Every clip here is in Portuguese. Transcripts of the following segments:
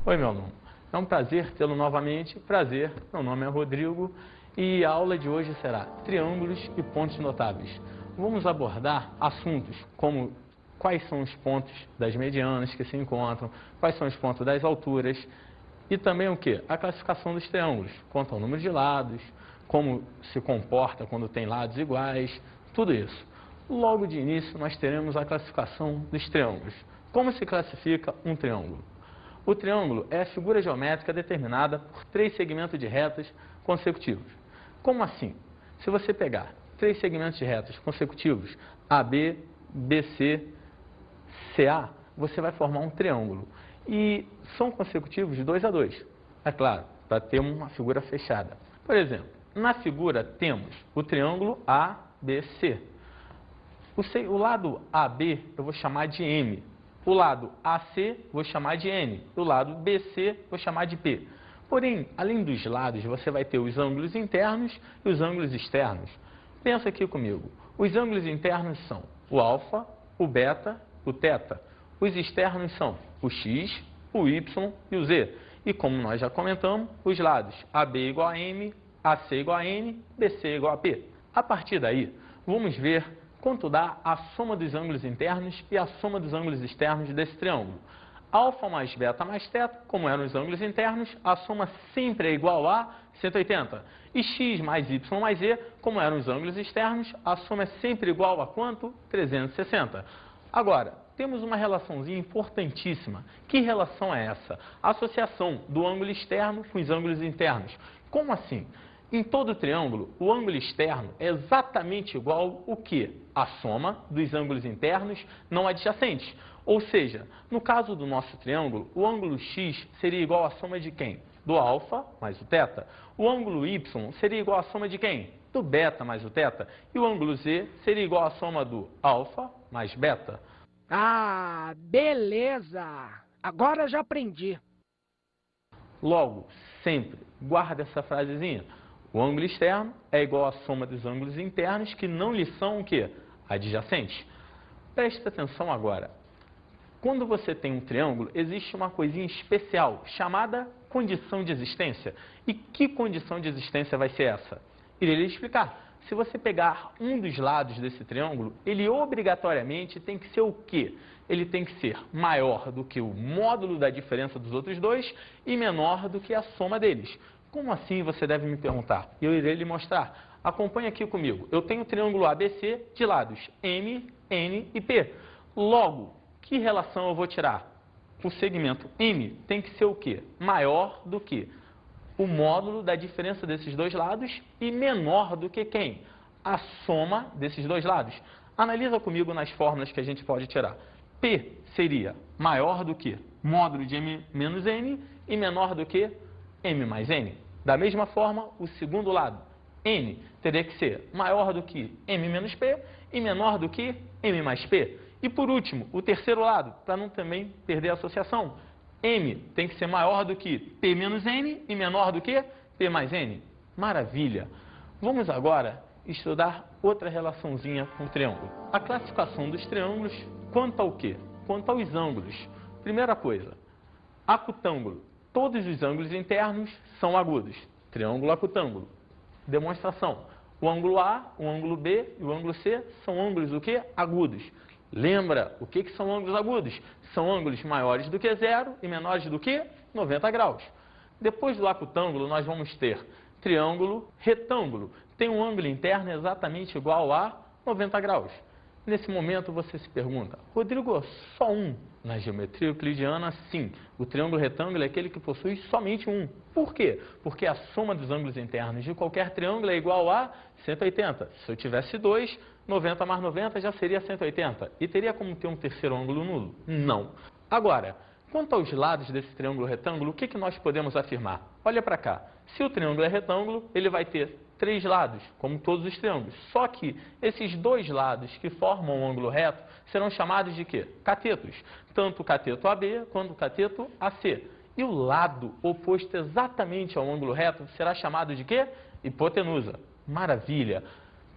Oi, meu aluno. É um prazer tê-lo novamente. Prazer, meu nome é Rodrigo e a aula de hoje será triângulos e pontos notáveis. Vamos abordar assuntos como quais são os pontos das medianas que se encontram, quais são os pontos das alturas e também o que? A classificação dos triângulos, quanto ao número de lados, como se comporta quando tem lados iguais, tudo isso. Logo de início, nós teremos a classificação dos triângulos. Como se classifica um triângulo? O triângulo é a figura geométrica determinada por três segmentos de retas consecutivos. Como assim? Se você pegar três segmentos de retas consecutivos, AB, BC, CA, você vai formar um triângulo. E são consecutivos de 2 a 2, é claro, para ter uma figura fechada. Por exemplo, na figura temos o triângulo ABC. O lado AB eu vou chamar de M. O lado AC vou chamar de N. O lado BC vou chamar de P. Porém, além dos lados, você vai ter os ângulos internos e os ângulos externos. Pensa aqui comigo. Os ângulos internos são o alfa, o beta, o teta. Os externos são o x, o y e o z. E como nós já comentamos, os lados AB igual a M, AC igual a N, BC igual a P. A partir daí, vamos ver quanto dá a soma dos ângulos internos e a soma dos ângulos externos desse triângulo. Alfa mais beta mais teta, como eram os ângulos internos, a soma sempre é igual a 180. E x mais y mais z, como eram os ângulos externos, a soma é sempre igual a quanto? 360. Agora, temos uma relaçãozinha importantíssima. Que relação é essa? A associação do ângulo externo com os ângulos internos. Como assim? Em todo triângulo, o ângulo externo é exatamente igual ao que? A soma dos ângulos internos não adjacentes. Ou seja, no caso do nosso triângulo, o ângulo x seria igual à soma de quem? Do alfa mais o teta. O ângulo y seria igual à soma de quem? Do beta mais o teta. E o ângulo z seria igual à soma do alfa mais beta. Ah, beleza! Agora já aprendi. Logo, sempre guarda essa frasezinha. O ângulo externo é igual à soma dos ângulos internos que não lhe são o quê? Adjacentes. Preste atenção agora. Quando você tem um triângulo, existe uma coisinha especial chamada condição de existência. E que condição de existência vai ser essa? Irei lhe explicar. Se você pegar um dos lados desse triângulo, ele obrigatoriamente tem que ser o quê? Ele tem que ser maior do que o módulo da diferença dos outros dois e menor do que a soma deles. Como assim, você deve me perguntar? Eu irei lhe mostrar. Acompanhe aqui comigo. Eu tenho o triângulo ABC de lados M, N e P. Logo, que relação eu vou tirar? O segmento M tem que ser o quê? Maior do que o módulo da diferença desses dois lados e menor do que quem? A soma desses dois lados. Analisa comigo nas fórmulas que a gente pode tirar. P seria maior do que módulo de M menos N e menor do que M mais N. Da mesma forma, o segundo lado, N, teria que ser maior do que M menos P e menor do que M mais P. E por último, o terceiro lado, para não também perder a associação, M tem que ser maior do que P menos N e menor do que P mais N. Maravilha! Vamos agora estudar outra relaçãozinha com o triângulo. A classificação dos triângulos quanto ao quê? Quanto aos ângulos. Primeira coisa, acutângulo. Todos os ângulos internos são agudos. Triângulo acutângulo. Demonstração. O ângulo A, o ângulo B e o ângulo C são ângulos o quê? Agudos. Lembra, o que são ângulos agudos? São ângulos maiores do que zero e menores do que 90 graus. Depois do acutângulo, nós vamos ter triângulo retângulo. Tem um ângulo interno exatamente igual a 90 graus. Nesse momento, você se pergunta, Rodrigo, só um? Na geometria euclidiana, sim. O triângulo retângulo é aquele que possui somente um. Por quê? Porque a soma dos ângulos internos de qualquer triângulo é igual a 180. Se eu tivesse dois, 90 mais 90 já seria 180. E teria como ter um terceiro ângulo nulo? Não. Agora, quanto aos lados desse triângulo retângulo, o que nós podemos afirmar? Olha para cá. Se o triângulo é retângulo, ele vai ter três lados, como todos os triângulos. Só que esses dois lados que formam um ângulo reto serão chamados de quê? Catetos. Tanto o cateto AB quanto o cateto AC. E o lado oposto exatamente ao ângulo reto será chamado de quê? Hipotenusa. Maravilha!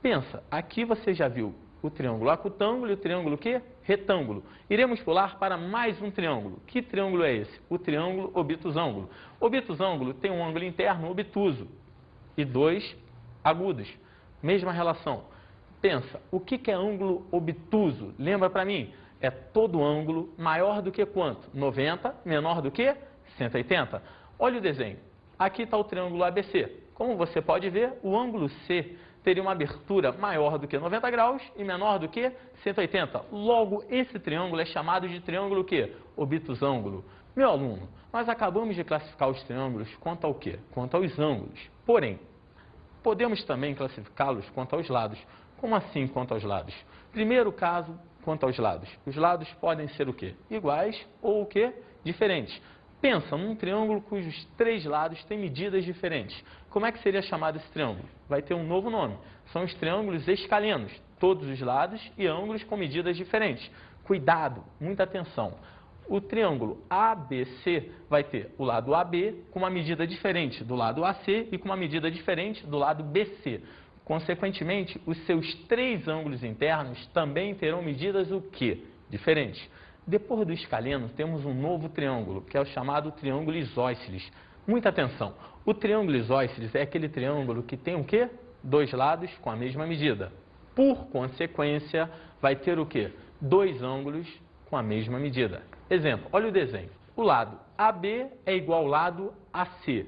Pensa, aqui você já viu O triângulo acutângulo e o triângulo quê? Retângulo. Iremos pular para mais um triângulo. Que triângulo é esse? O triângulo obtusângulo. Obtusângulo tem um ângulo interno obtuso e dois agudos. Mesma relação. Pensa, o que é ângulo obtuso? Lembra para mim? É todo ângulo maior do que quanto? 90, menor do que 180. Olha o desenho. Aqui está o triângulo ABC. Como você pode ver, o ângulo C teria uma abertura maior do que 90 graus e menor do que 180. Logo, esse triângulo é chamado de triângulo o quê? Obtusângulo. Meu aluno, nós acabamos de classificar os triângulos quanto ao quê? Quanto aos ângulos. Porém, podemos também classificá-los quanto aos lados. Como assim quanto aos lados? Primeiro caso, quanto aos lados. Os lados podem ser o quê? Iguais ou o quê? Diferentes. Pensa num triângulo cujos três lados têm medidas diferentes. Como é que seria chamado esse triângulo? Vai ter um novo nome. São os triângulos escalinos. Todos os lados e ângulos com medidas diferentes. Cuidado, muita atenção. O triângulo ABC vai ter o lado AB com uma medida diferente do lado AC e com uma medida diferente do lado BC. Consequentemente, os seus três ângulos internos também terão medidas o quê? Diferentes. Depois do escaleno, temos um novo triângulo, que é o chamado triângulo isósceles. Muita atenção. O triângulo isósceles é aquele triângulo que tem o quê? Dois lados com a mesma medida. Por consequência, vai ter o quê? Dois ângulos com a mesma medida. Exemplo, olha o desenho. O lado AB é igual ao lado AC.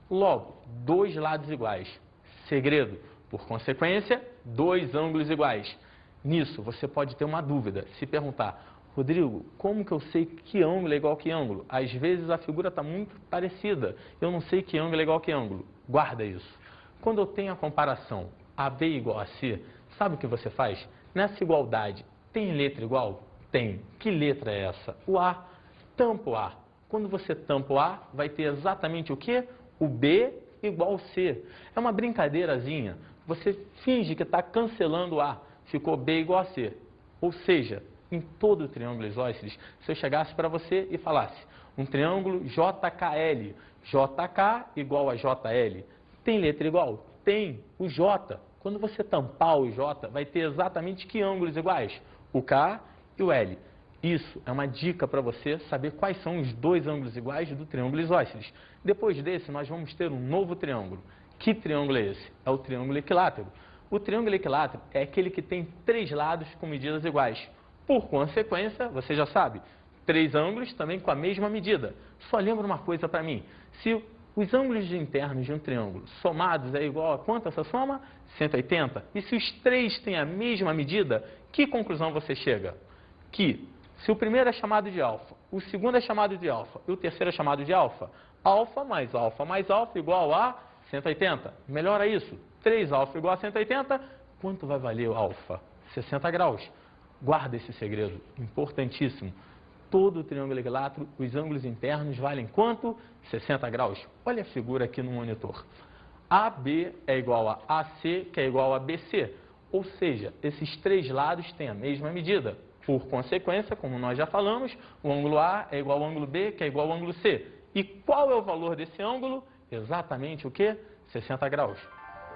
Logo, dois lados iguais. Segredo. Por consequência, dois ângulos iguais. Nisso, você pode ter uma dúvida. Se perguntar, Rodrigo, como que eu sei que ângulo é igual a que ângulo? Às vezes a figura está muito parecida. Eu não sei que ângulo é igual a que ângulo. Guarda isso. Quando eu tenho a comparação AB igual a C, sabe o que você faz? Nessa igualdade, tem letra igual? Tem. Que letra é essa? O A. Tampa o A. Quando você tampa o A, vai ter exatamente o quê? O B igual ao C. É uma brincadeirazinha. Você finge que está cancelando o A. Ficou B igual a C. Ou seja, em todo o triângulo isósceles, se eu chegasse para você e falasse um triângulo JKL, JK igual a JL, tem letra igual? Tem. O J. Quando você tampar o J, vai ter exatamente que ângulos iguais? O K e o L. Isso é uma dica para você saber quais são os dois ângulos iguais do triângulo isósceles. Depois desse, nós vamos ter um novo triângulo. Que triângulo é esse? É o triângulo equilátero. O triângulo equilátero é aquele que tem três lados com medidas iguais. Por consequência, você já sabe, três ângulos também com a mesma medida. Só lembra uma coisa para mim. Se os ângulos internos de um triângulo somados é igual a quanto essa soma? 180. E se os três têm a mesma medida, que conclusão você chega? Que se o primeiro é chamado de alfa, o segundo é chamado de alfa e o terceiro é chamado de alfa, alfa mais alfa igual a 180. Melhora isso. 3 alfa igual a 180. Quanto vai valer o alfa? 60 graus. Guarda esse segredo, importantíssimo. Todo o triângulo equilátero, os ângulos internos valem quanto? 60 graus. Olha a figura aqui no monitor. AB é igual a AC, que é igual a BC. Ou seja, esses três lados têm a mesma medida. Por consequência, como nós já falamos, o ângulo A é igual ao ângulo B, que é igual ao ângulo C. E qual é o valor desse ângulo? Exatamente o quê? 60 graus.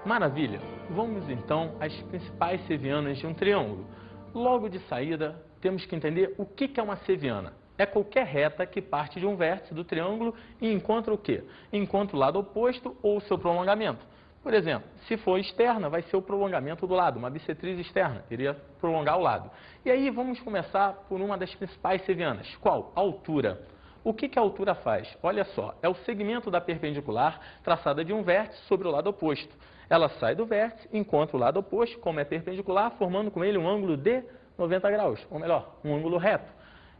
Maravilha! Vamos então às principais sevianas de um triângulo. Logo de saída, temos que entender o que é uma seviana. É qualquer reta que parte de um vértice do triângulo e encontra o quê? Encontra o lado oposto ou o seu prolongamento. Por exemplo, se for externa, vai ser o prolongamento do lado, uma bissetriz externa, iria prolongar o lado. E aí vamos começar por uma das principais sevianas. Qual? A altura. O que a altura faz? Olha só, é o segmento da perpendicular traçada de um vértice sobre o lado oposto. Ela sai do vértice, encontra o lado oposto, como é perpendicular, formando com ele um ângulo de 90 graus, ou melhor, um ângulo reto.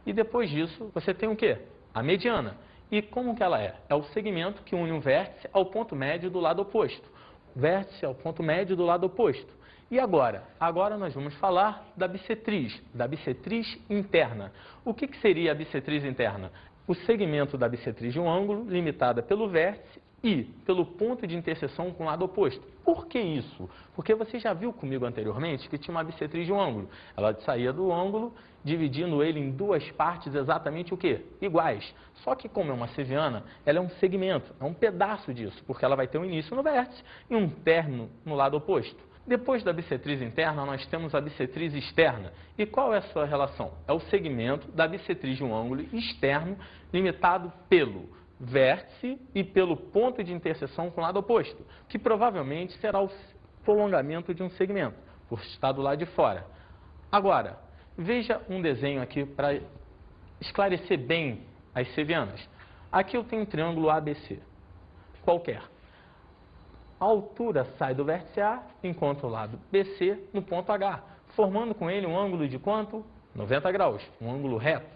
E depois disso, você tem o quê? A mediana. E como que ela é? É o segmento que une um vértice ao ponto médio do lado oposto. O vértice ao ponto médio do lado oposto. E agora? Agora nós vamos falar da bissetriz interna. O que seria a bissetriz interna? O segmento da bissetriz de um ângulo, limitada pelo vértice e pelo ponto de interseção com o lado oposto. Por que isso? Porque você já viu comigo anteriormente que tinha uma bissetriz de um ângulo. Ela saía do ângulo, dividindo ele em duas partes exatamente o quê? Iguais. Só que como é uma seviana, ela é um segmento, é um pedaço disso, porque ela vai ter um início no vértice e um término no lado oposto. Depois da bissetriz interna, nós temos a bissetriz externa. E qual é a sua relação? É o segmento da bissetriz de um ângulo externo limitado pelo vértice e pelo ponto de interseção com o lado oposto, que provavelmente será o prolongamento de um segmento, por estar do lado de fora. Agora, veja um desenho aqui para esclarecer bem as sevianas. Aqui eu tenho um triângulo ABC, qualquer. A altura sai do vértice A, encontra o lado BC no ponto H, formando com ele um ângulo de quanto? 90 graus, um ângulo reto.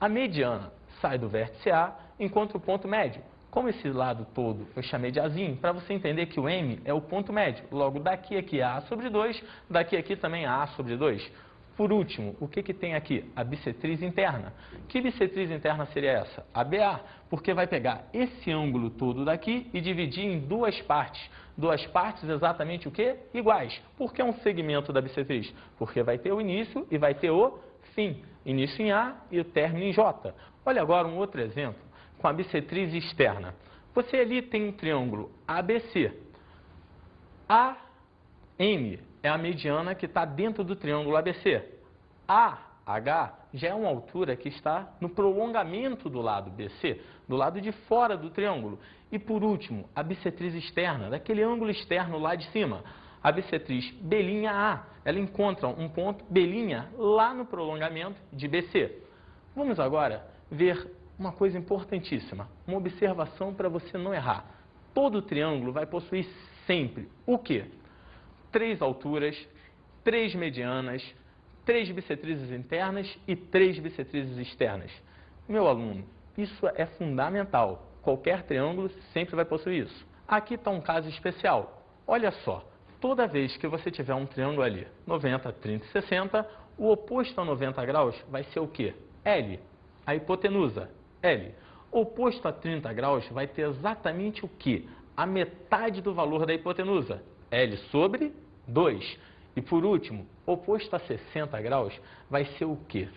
A mediana sai do vértice A, encontra o ponto médio. Como esse lado todo eu chamei de Azinho, para você entender que o M é o ponto médio. Logo, daqui aqui é A sobre 2, daqui aqui também é A sobre 2. Por último, o que tem aqui? A bissetriz interna. Que bissetriz interna seria essa? A BA, porque vai pegar esse ângulo todo daqui e dividir em duas partes. Duas partes exatamente o quê? Iguais. Por que um segmento da bissetriz? Porque vai ter o início e vai ter o fim. Início em A e o término em J. Olha agora um outro exemplo com a bissetriz externa. Você ali tem um triângulo ABC. AM é a mediana que está dentro do triângulo ABC. AH já é uma altura que está no prolongamento do lado BC, do lado de fora do triângulo. E por último, a bissetriz externa, daquele ângulo externo lá de cima. A bissetriz B'A, ela encontra um ponto B'A lá no prolongamento de BC. Vamos agora ver uma coisa importantíssima, uma observação para você não errar. Todo triângulo vai possuir sempre o quê? 3 alturas, 3 medianas, 3 bissetrizes internas e 3 bissetrizes externas. Meu aluno, isso é fundamental. Qualquer triângulo sempre vai possuir isso. Aqui está um caso especial. Olha só, toda vez que você tiver um triângulo ali, 90, 30 e 60, o oposto a 90 graus vai ser o quê? L. A hipotenusa, L. O oposto a 30 graus vai ter exatamente o quê? A metade do valor da hipotenusa, L sobre 2. E por último, oposto a 60 graus vai ser o quê?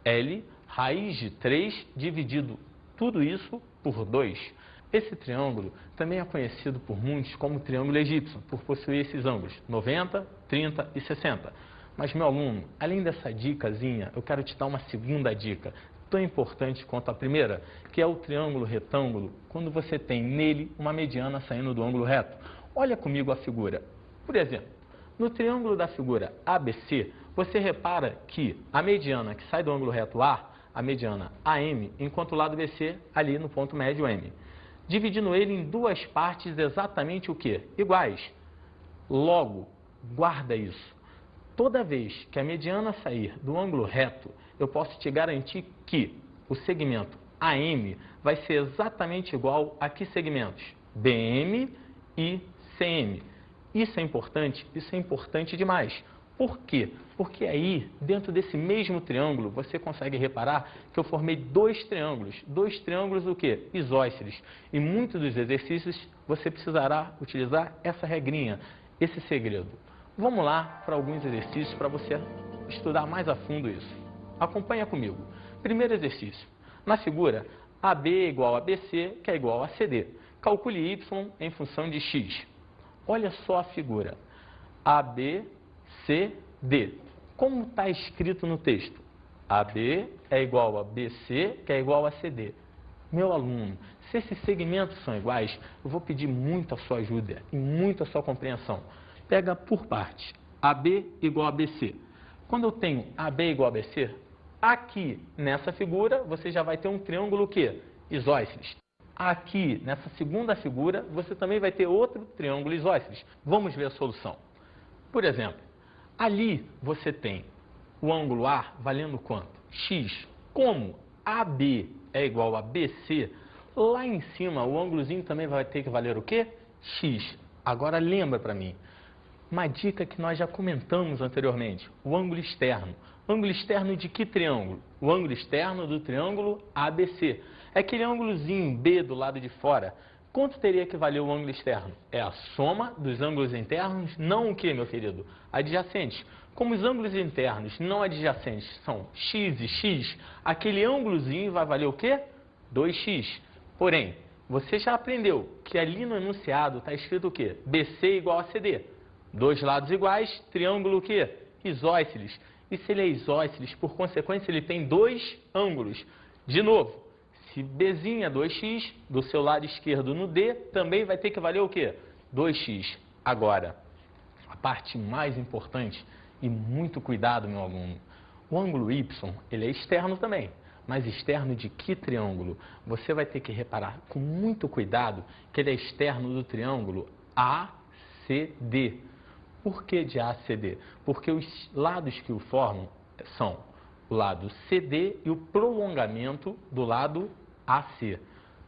L raiz de 3 dividido tudo isso por 2. Esse triângulo também é conhecido por muitos como triângulo egípcio, por possuir esses ângulos 90, 30 e 60. Mas, meu aluno, além dessa dicasinha, eu quero te dar uma segunda dica, tão importante quanto a primeira, que é o triângulo retângulo, quando você tem nele uma mediana saindo do ângulo reto. Olha comigo a figura. Por exemplo, no triângulo da figura ABC, você repara que a mediana que sai do ângulo reto A, a mediana AM, enquanto o lado BC ali no ponto médio M. Dividindo ele em duas partes exatamente o quê? Iguais. Logo, guarda isso. Toda vez que a mediana sair do ângulo reto, eu posso te garantir que o segmento AM vai ser exatamente igual a que segmentos? BM e CM. Isso é importante demais. Por quê? Porque aí, dentro desse mesmo triângulo, você consegue reparar que eu formei dois triângulos o quê? Isósceles. E muitos dos exercícios você precisará utilizar essa regrinha, esse segredo. Vamos lá para alguns exercícios para você estudar mais a fundo isso. Acompanha comigo. Primeiro exercício. Na figura, AB é igual a BC, que é igual a CD. Calcule Y em função de X. Olha só a figura. AB, CD. Como está escrito no texto? AB é igual a BC, que é igual a CD. Meu aluno, se esses segmentos são iguais, eu vou pedir muito a sua ajuda e muito a sua compreensão. Pega por parte. AB igual a BC. Quando eu tenho AB igual a BC, aqui nessa figura você já vai ter um triângulo o quê? Isósceles. Aqui nessa segunda figura você também vai ter outro triângulo isósceles. Vamos ver a solução. Por exemplo, ali você tem o ângulo A valendo quanto? X. Como AB é igual a BC, lá em cima o ângulozinho também vai ter que valer o quê? X. Agora lembra para mim, uma dica que nós já comentamos anteriormente, o ângulo externo. Ângulo externo de que triângulo? O ângulo externo do triângulo ABC. É aquele ângulozinho B do lado de fora. Quanto teria que valer o ângulo externo? É a soma dos ângulos internos, não o que, meu querido? Adjacentes. Como os ângulos internos não adjacentes são x e x, aquele ângulozinho vai valer o quê? 2x. Porém, você já aprendeu que ali no enunciado está escrito o quê? BC igual a CD. Dois lados iguais, triângulo o quê? Isósceles. E se ele é isósceles, por consequência, ele tem dois ângulos. De novo, se Bzinho é 2x, do seu lado esquerdo no D, também vai ter que valer o quê? 2x. Agora, a parte mais importante, e muito cuidado, meu aluno, o ângulo Y, ele é externo também. Mas externo de que triângulo? Você vai ter que reparar com muito cuidado que ele é externo do triângulo ACD. Por que de ACD? Porque os lados que o formam são o lado CD e o prolongamento do lado AC.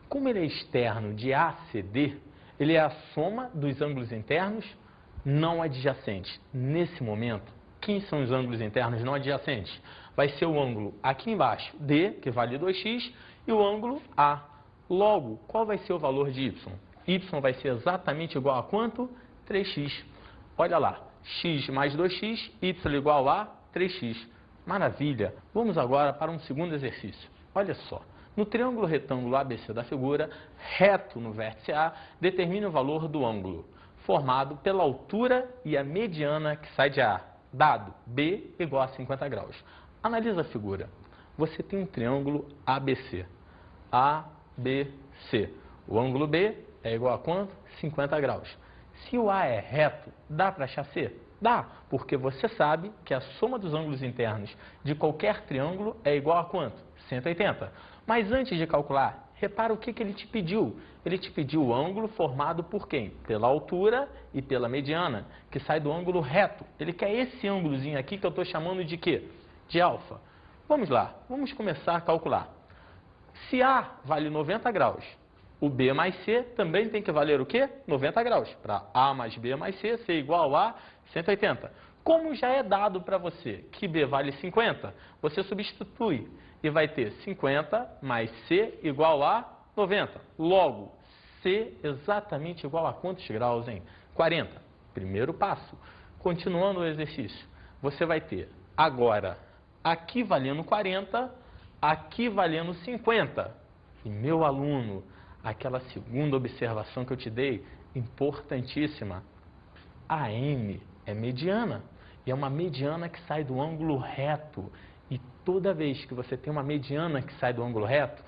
Como ele é externo de ACD, ele é a soma dos ângulos internos não adjacentes. Nesse momento, quem são os ângulos internos não adjacentes? Vai ser o ângulo aqui embaixo, D, que vale 2x, e o ângulo A. Logo, qual vai ser o valor de Y? Y vai ser exatamente igual a quanto? 3x. Olha lá, x mais 2x, y igual a 3x. Maravilha! Vamos agora para um segundo exercício. Olha só, no triângulo retângulo ABC da figura, reto no vértice A, determine o valor do ângulo, formado pela altura e a mediana que sai de A, dado B igual a 50 graus. Analisa a figura. Você tem um triângulo ABC. ABC. O ângulo B é igual a quanto? 50 graus. Se o A é reto, dá para achar C? Dá, porque você sabe que a soma dos ângulos internos de qualquer triângulo é igual a quanto? 180. Mas antes de calcular, repara o que ele te pediu. Ele te pediu o ângulo formado por quem? Pela altura e pela mediana, que sai do ângulo reto. Ele quer esse ângulozinho aqui que eu estou chamando de quê? De alfa. Vamos lá, vamos começar a calcular. Se A vale 90 graus, o B mais C também tem que valer o quê? 90 graus. Para A mais B mais C ser igual a 180. Como já é dado para você que B vale 50, você substitui e vai ter 50 mais C igual a 90. Logo, C exatamente igual a quantos graus, hein? 40. Primeiro passo. Continuando o exercício, você vai ter agora aqui valendo 40, aqui valendo 50. E meu aluno, aquela segunda observação que eu te dei, importantíssima, a M é mediana. E é uma mediana que sai do ângulo reto. E toda vez que você tem uma mediana que sai do ângulo reto,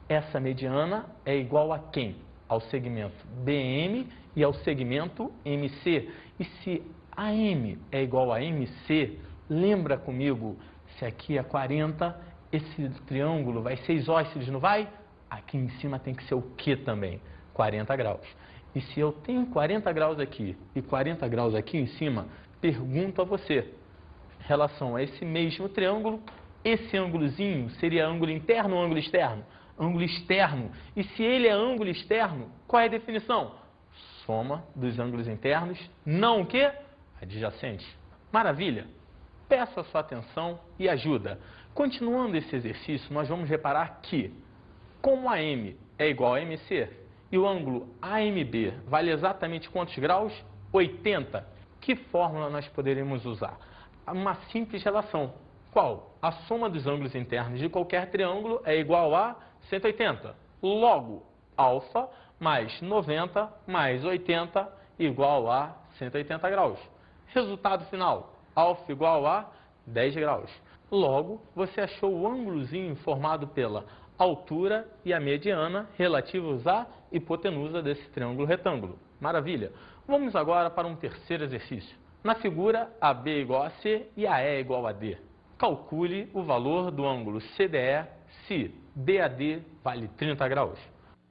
essa mediana é igual a quem? Ao segmento BM e ao segmento MC. E se AM é igual a MC, lembra comigo, se aqui é 40, esse triângulo vai ser isósceles, não vai? Aqui em cima tem que ser o que também? 40 graus. E se eu tenho 40 graus aqui e 40 graus aqui em cima, pergunto a você, em relação a esse mesmo triângulo, esse ângulozinho seria ângulo interno ou ângulo externo? Ângulo externo. E se ele é ângulo externo, qual é a definição? Soma dos ângulos internos, não o quê? Adjacentes. Maravilha! Peço a sua atenção e ajuda. Continuando esse exercício, nós vamos reparar que, como a M é igual a MC e o ângulo AMB vale exatamente quantos graus? 80. Que fórmula nós poderemos usar? Uma simples relação. Qual? A soma dos ângulos internos de qualquer triângulo é igual a 180. Logo, alfa mais 90 mais 80 igual a 180 graus. Resultado final, alfa igual a 10 graus. Logo, você achou o ângulozinho formado pela altura e a mediana relativos à hipotenusa desse triângulo retângulo. Maravilha! Vamos agora para um terceiro exercício. Na figura, AB é igual a C e AE é igual a D. Calcule o valor do ângulo CDE se BAD vale 30 graus.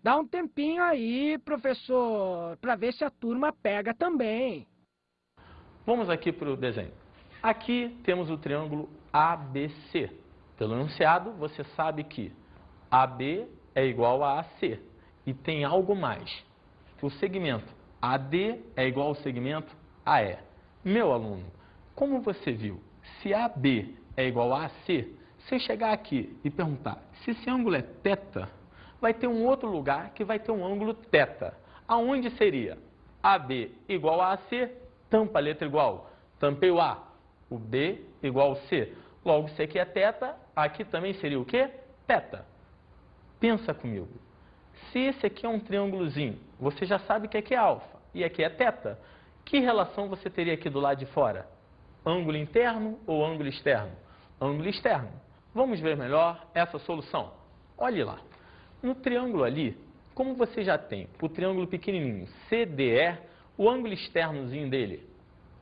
Dá um tempinho aí, professor, para ver se a turma pega também. Vamos aqui para o desenho. Aqui temos o triângulo ABC. Pelo enunciado, você sabe que AB é igual a AC. E tem algo mais. O segmento AD é igual ao segmento AE. Meu aluno, como você viu, se AB é igual a AC, se eu chegar aqui e perguntar se esse ângulo é θ, vai ter um outro lugar que vai ter um ângulo θ. Aonde seria? AB igual a AC, tampa a letra igual. Tampei o A. O B igual ao C. Logo, se aqui é θ, aqui também seria o quê? θ. Pensa comigo. Se esse aqui é um triângulozinho, você já sabe que aqui é alfa e aqui é θ. Que relação você teria aqui do lado de fora? Ângulo interno ou ângulo externo? Ângulo externo. Vamos ver melhor essa solução. Olhe lá. No triângulo ali, como você já tem o triângulo pequenininho CDE, o ângulo externozinho dele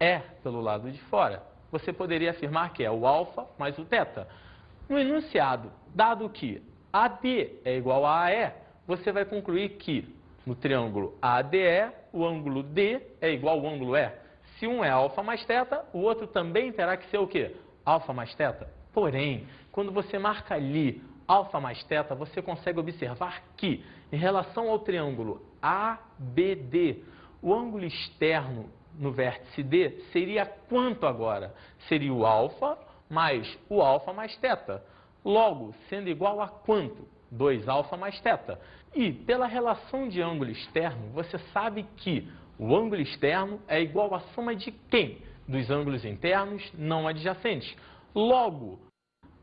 é pelo lado de fora. Você poderia afirmar que é o alfa mais o θ. No enunciado, dado que AD é igual a AE, você vai concluir que no triângulo ADE, o ângulo D é igual ao ângulo E. Se um é alfa mais θ, o outro também terá que ser o quê? Alfa mais θ. Porém, quando você marca ali alfa mais θ, você consegue observar que, em relação ao triângulo ABD, o ângulo externo no vértice D seria quanto agora? Seria o alfa mais o alfa mais θ. Logo, sendo igual a quanto? 2α mais θ. E, pela relação de ângulo externo, você sabe que o ângulo externo é igual à soma de quem? Dos ângulos internos não adjacentes. Logo,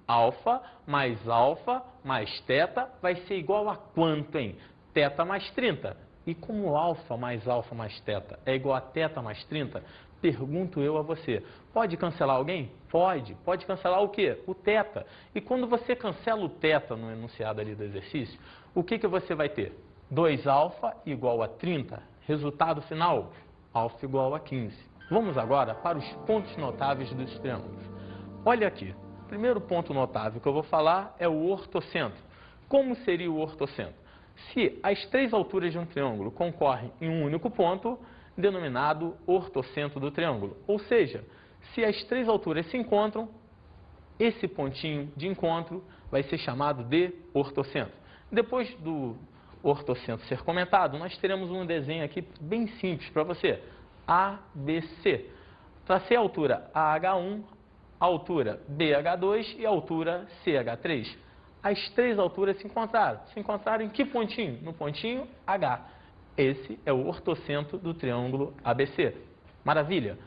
alfa mais θ vai ser igual a quanto, hein? Θ mais 30. E como alfa mais θ é igual a θ mais 30, pergunto eu a você, pode cancelar alguém? Pode. Pode cancelar o quê? O θ. E quando você cancela o θ no enunciado ali do exercício, o que você vai ter? 2α igual a 30. Resultado final, α igual a 15. Vamos agora para os pontos notáveis dos triângulos. Olha aqui. O primeiro ponto notável que eu vou falar é o ortocentro. Como seria o ortocentro? Se as três alturas de um triângulo concorrem em um único ponto, denominado ortocentro do triângulo. Ou seja, se as três alturas se encontram, esse pontinho de encontro vai ser chamado de ortocentro. Depois do ortocentro ser comentado, nós teremos um desenho aqui bem simples para você. ABC. Tracei a altura AH1, a altura BH2 e a altura CH3. As três alturas se encontraram. Se encontraram em que pontinho? No pontinho H. Esse é o ortocentro do triângulo ABC. Maravilha!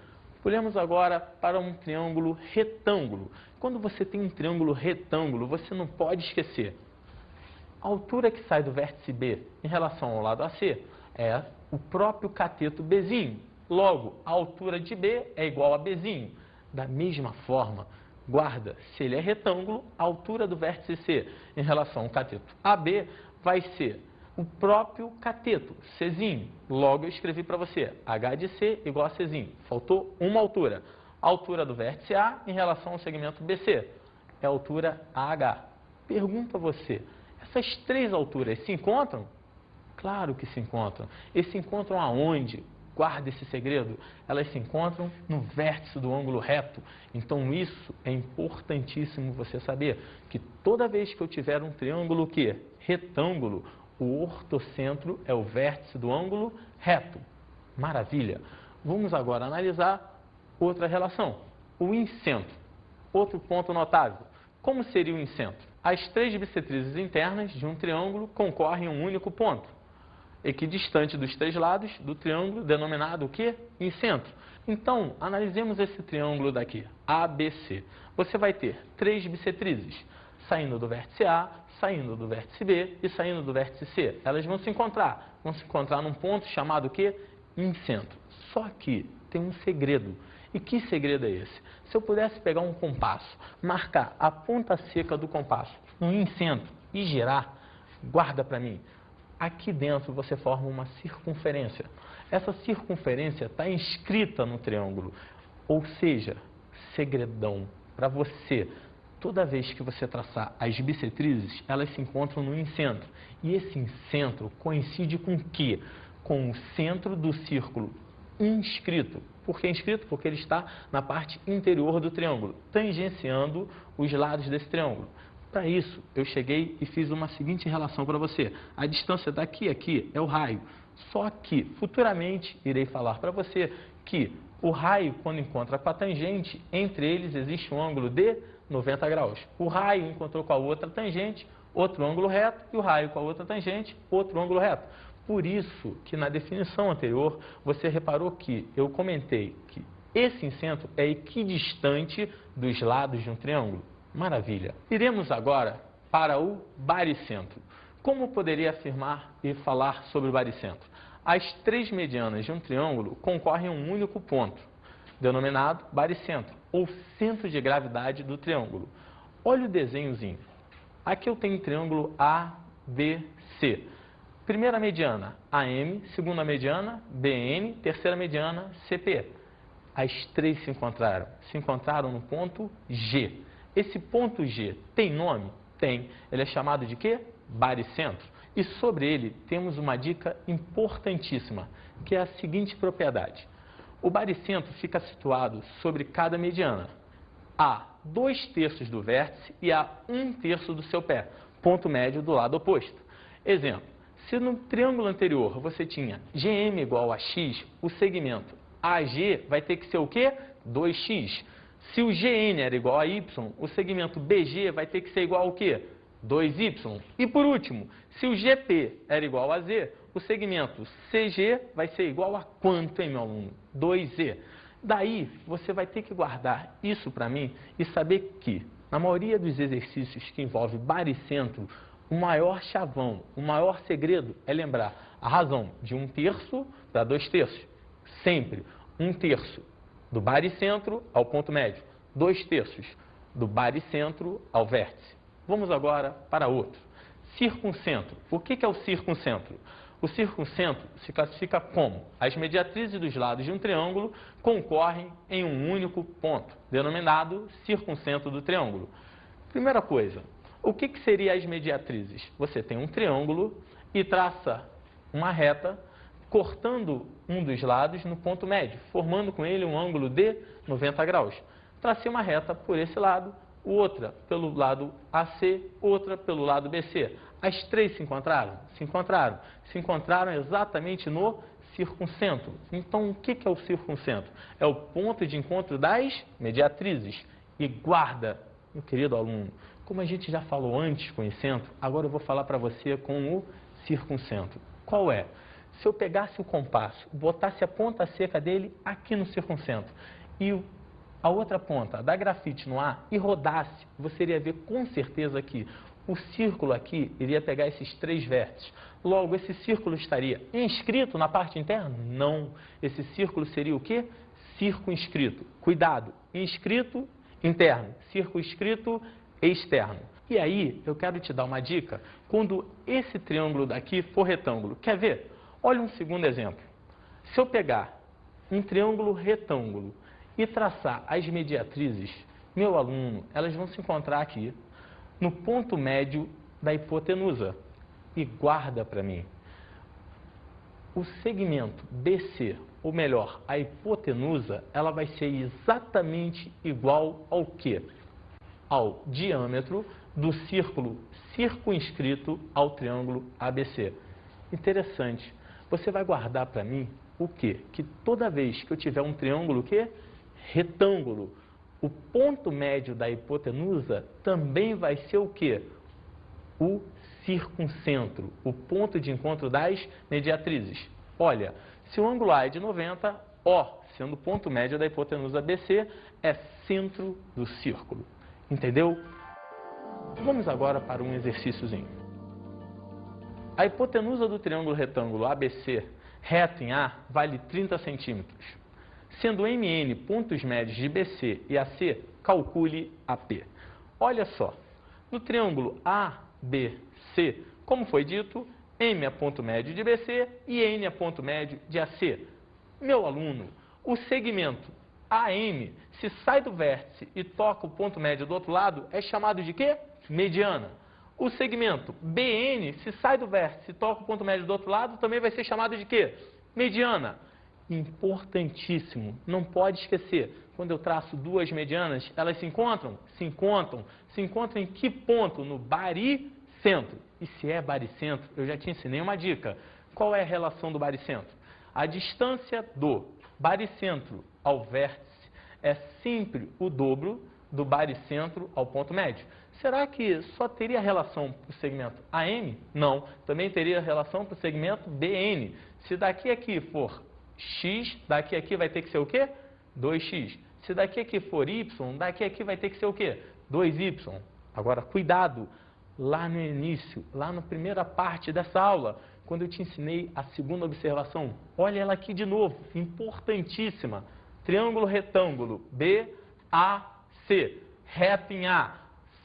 Pulemos agora para um triângulo retângulo. Quando você tem um triângulo retângulo, você não pode esquecer. A altura que sai do vértice B em relação ao lado AC é o próprio cateto Bzinho. Logo, a altura de B é igual a Bzinho. Da mesma forma, guarda, se ele é retângulo, a altura do vértice C em relação ao cateto AB vai ser o próprio cateto, Czinho. Logo, eu escrevi para você, H de C igual a Czinho. Faltou uma altura. A altura do vértice A em relação ao segmento BC é a altura AH. Pergunto a você, essas três alturas se encontram? Claro que se encontram. E se encontram aonde? Guarda esse segredo. Elas se encontram no vértice do ângulo reto. Então, isso é importantíssimo você saber, que toda vez que eu tiver um triângulo que retângulo, o ortocentro é o vértice do ângulo reto. Maravilha! Vamos agora analisar outra relação, o incentro. Outro ponto notável. Como seria o incentro? As três bissetrizes internas de um triângulo concorrem a um único ponto, equidistante dos três lados do triângulo, denominado o quê? Incentro. Então, analisemos esse triângulo daqui, ABC. Você vai ter três bissetrizes, saindo do vértice A, saindo do vértice B e saindo do vértice C. Elas vão se encontrar num ponto chamado o quê? Incentro. Só que tem um segredo. E que segredo é esse? Se eu pudesse pegar um compasso, marcar a ponta seca do compasso no incentro e girar, guarda para mim, aqui dentro você forma uma circunferência. Essa circunferência está inscrita no triângulo. Ou seja, segredão para você. Toda vez que você traçar as bissetrizes, elas se encontram no incentro. E esse incentro coincide com o quê? Com o centro do círculo inscrito. Por que inscrito? Porque ele está na parte interior do triângulo, tangenciando os lados desse triângulo. Para isso, eu cheguei e fiz uma seguinte relação para você. A distância daqui a aqui é o raio. Só que, futuramente, irei falar para você que o raio, quando encontra com a tangente, entre eles existe um ângulo de 90 graus. O raio encontrou com a outra tangente, outro ângulo reto, e o raio com a outra tangente, outro ângulo reto. Por isso que na definição anterior, você reparou que eu comentei que esse incentro é equidistante dos lados de um triângulo. Maravilha! Iremos agora para o baricentro. Como poderia afirmar e falar sobre o baricentro? As três medianas de um triângulo concorrem a um único ponto, denominado baricentro, ou centro de gravidade do triângulo. Olha o desenhozinho. Aqui eu tenho o triângulo ABC. Primeira mediana, AM, segunda mediana, BN, terceira mediana, CP. As três se encontraram no ponto G. Esse ponto G tem nome? Tem. Ele é chamado de quê? Baricentro. E sobre ele temos uma dica importantíssima, que é a seguinte propriedade. O baricentro fica situado sobre cada mediana, a 2/3 do vértice e a 1/3 do seu pé, ponto médio do lado oposto. Exemplo, se no triângulo anterior você tinha GM igual a X, o segmento AG vai ter que ser o quê? 2x. Se o GN era igual a Y, o segmento BG vai ter que ser igual ao quê? 2y. E por último, se o GP era igual a Z, o segmento CG vai ser igual a quanto, hein, meu aluno? 2z. Daí, você vai ter que guardar isso para mim e saber que, na maioria dos exercícios que envolvem baricentro, o maior chavão, o maior segredo é lembrar a razão de 1/3 para 2/3. Sempre 1/3 do baricentro ao ponto médio, 2/3 do baricentro ao vértice. Vamos agora para outro. Circuncentro. O que é o circuncentro? O circuncentro se classifica como as mediatrizes dos lados de um triângulo concorrem em um único ponto, denominado circuncentro do triângulo. Primeira coisa, o que seriam as mediatrizes? Você tem um triângulo e traça uma reta cortando um dos lados no ponto médio, formando com ele um ângulo de 90 graus. Tracei uma reta por esse lado, outra pelo lado AC, outra pelo lado BC. As três se encontraram? Se encontraram. Se encontraram exatamente no circuncentro. Então, o que é o circuncentro? É o ponto de encontro das mediatrizes. E guarda, meu querido aluno, como a gente já falou antes com o centro, agora eu vou falar para você com o circuncentro. Qual é? Se eu pegasse o compasso, botasse a ponta seca dele aqui no circuncentro e a outra ponta da grafite no ar e rodasse, você iria ver com certeza que o círculo aqui iria pegar esses três vértices. Logo, esse círculo estaria inscrito na parte interna? Não. Esse círculo seria o quê? Circunscrito. Cuidado, inscrito interno, circunscrito externo. E aí, eu quero te dar uma dica. Quando esse triângulo daqui for retângulo, quer ver? Olha um segundo exemplo. Se eu pegar um triângulo retângulo e traçar as mediatrizes, meu aluno, elas vão se encontrar aqui no ponto médio da hipotenusa. E guarda para mim. O segmento BC, ou melhor, a hipotenusa, ela vai ser exatamente igual ao quê? Ao diâmetro do círculo circunscrito ao triângulo ABC. Interessante. Você vai guardar para mim o quê? Que toda vez que eu tiver um triângulo o quê? Retângulo, o ponto médio da hipotenusa também vai ser o quê? O circuncentro, o ponto de encontro das mediatrizes. Olha, se o ângulo A é de 90, O, sendo o ponto médio da hipotenusa BC, é centro do círculo. Entendeu? Vamos agora para um exercíciozinho. A hipotenusa do triângulo retângulo ABC, reto em A, vale 30 centímetros. Sendo MN pontos médios de BC e AC, calcule AP. Olha só, no triângulo ABC, como foi dito, M é ponto médio de BC e N é ponto médio de AC. Meu aluno, o segmento AM, se sai do vértice e toca o ponto médio do outro lado, é chamado de quê? Mediana. O segmento BN, se sai do vértice e toca o ponto médio do outro lado, também vai ser chamado de quê? Mediana. Importantíssimo, não pode esquecer, quando eu traço duas medianas, elas se encontram? Se encontram. Se encontram em que ponto? No baricentro. E se é baricentro, eu já te ensinei uma dica. Qual é a relação do baricentro? A distância do baricentro ao vértice é sempre o dobro do baricentro ao ponto médio. Será que só teria relação para o segmento AM? Não, também teria relação para o segmento BN. Se daqui a aqui for X, daqui a aqui vai ter que ser o quê? 2x. Se daqui a aqui for Y, daqui a aqui vai ter que ser o quê? 2y. Agora, cuidado, lá no início, lá na primeira parte dessa aula, quando eu te ensinei a segunda observação. Olha ela aqui de novo, importantíssima. Triângulo retângulo, BAC, reto em A.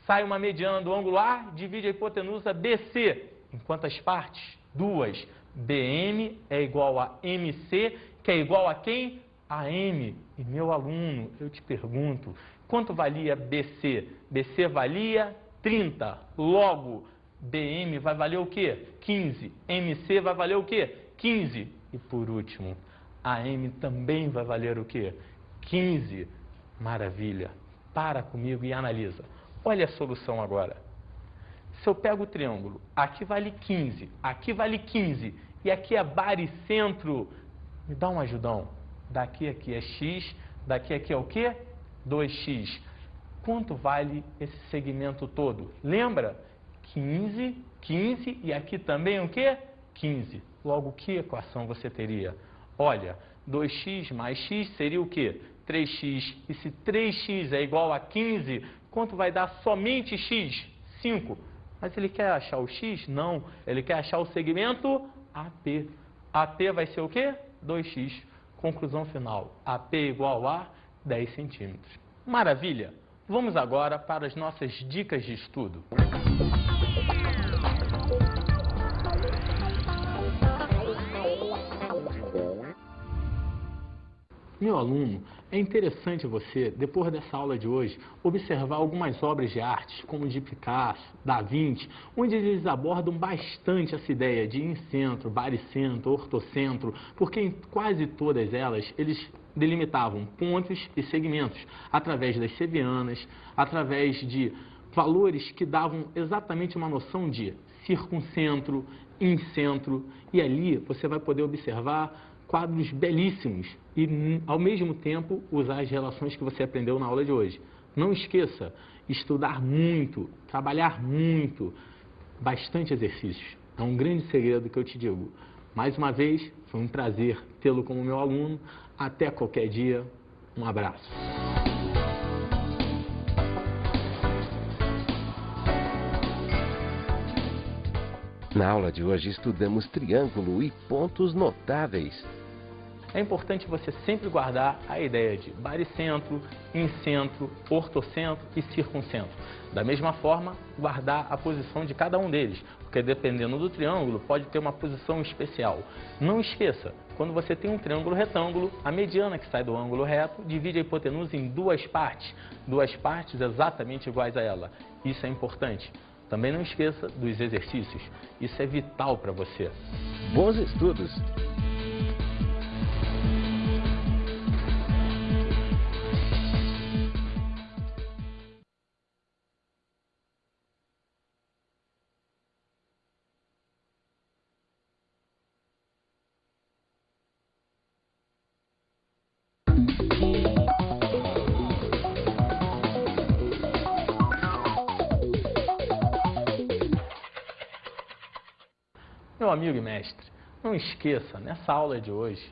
Sai uma mediana do ângulo A, divide a hipotenusa BC. Em quantas partes? 2. BM é igual a MC, que é igual a quem? A M. E meu aluno, eu te pergunto, quanto valia BC? BC valia 30. Logo, BM vai valer o quê? 15. MC vai valer o quê? 15. E por último, AM também vai valer o quê? 15. Maravilha. Para comigo e analisa. Olha a solução agora. Se eu pego o triângulo, aqui vale 15, aqui vale 15, e aqui é baricentro, me dá um ajudão. Daqui aqui é x, daqui aqui é o quê? 2x. Quanto vale esse segmento todo? Lembra? 15, 15 e aqui também o quê? 15. Logo, que equação você teria? Olha, 2x mais x seria o quê? 3x. E se 3x é igual a 15, quanto vai dar somente x? 5. Mas ele quer achar o x? Não. Ele quer achar o segmento AP. AP vai ser o quê? 2x. Conclusão final. AP igual a 10 centímetros. Maravilha! Vamos agora para as nossas dicas de estudo. Meu aluno, é interessante você, depois dessa aula de hoje, observar algumas obras de arte, como de Picasso, Da Vinci, onde eles abordam bastante essa ideia de incentro, baricentro, ortocentro, porque em quase todas elas eles delimitavam pontos e segmentos, através das sevianas, através de valores que davam exatamente uma noção de circuncentro, incentro, e ali você vai poder observar quadros belíssimos e, ao mesmo tempo, usar as relações que você aprendeu na aula de hoje. Não esqueça, estudar muito, trabalhar muito, bastante exercícios. É um grande segredo que eu te digo. Mais uma vez, foi um prazer tê-lo como meu aluno. Até qualquer dia. Um abraço. Na aula de hoje estudamos triângulo e pontos notáveis. É importante você sempre guardar a ideia de baricentro, incentro, ortocentro e circuncentro. Da mesma forma, guardar a posição de cada um deles, porque dependendo do triângulo, pode ter uma posição especial. Não esqueça, quando você tem um triângulo retângulo, a mediana que sai do ângulo reto divide a hipotenusa em duas partes exatamente iguais a ela. Isso é importante. Também não esqueça dos exercícios. Isso é vital para você. Bons estudos! Meu amigo e mestre, não esqueça, nessa aula de hoje,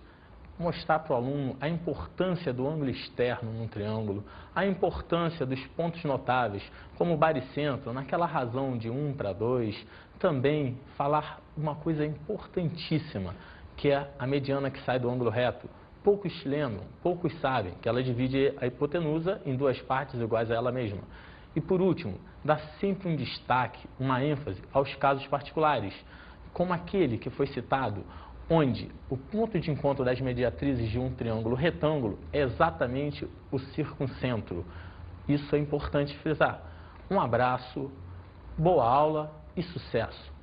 mostrar para o aluno a importância do ângulo externo num triângulo, a importância dos pontos notáveis, como o baricentro, naquela razão de 1 para 2, também falar uma coisa importantíssima, que é a mediana que sai do ângulo reto. Poucos lembram, poucos sabem que ela divide a hipotenusa em duas partes iguais a ela mesma. E por último, dá sempre um destaque, uma ênfase aos casos particulares, como aquele que foi citado, onde o ponto de encontro das mediatrizes de um triângulo retângulo é exatamente o circuncentro. Isso é importante frisar. Um abraço, boa aula e sucesso!